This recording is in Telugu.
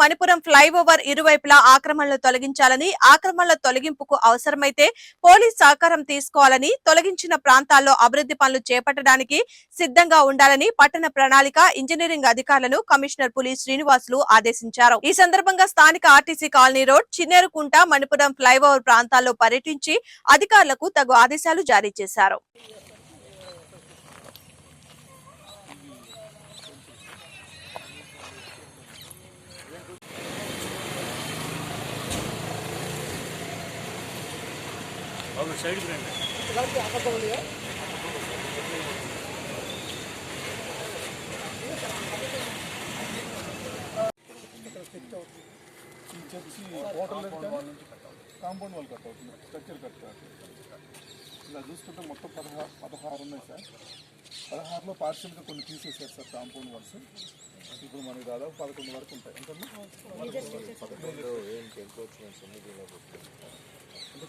మణిపురం ఫ్లైఓవర్ ఇరువైపులా ఆక్రమణలు తొలగించాలని, ఆక్రమణల తొలగింపుకు అవసరమైతే పోలీస్ సహకారం తీసుకోవాలని, తొలగించిన ప్రాంతాల్లో అభివృద్ధి పనులు చేపట్టడానికి సిద్ధంగా ఉండాలని పట్టణ ప్రణాళిక, ఇంజనీరింగ్ అధికారులను కమిషనర్ పులి శ్రీనివాసులు ఆదేశించారు. ఈ సందర్భంగా స్థానిక RTC colony road, Chinnerukunta, Manipuram flyover ప్రాంతాల్లో పర్యటించి అధికారులకు తగు ఆదేశాలు జారీ చేశారు. సైడ్ ఫ్రెండ్ కాంపౌండ్ వాళ్ళు కట్ అవుతుంది, స్ట్రక్చర్ కట్ అవుతుంది. ఇలా చూసుకుంటే మొత్తం 16 ఉన్నాయి సార్. 16లో పార్షియల్గా కొన్ని తీసేసారు సార్ కాంపౌండ్ వాల్స్. ఇప్పుడు మనకి దాదాపు 11 వరకు ఉంటాయి. అంటే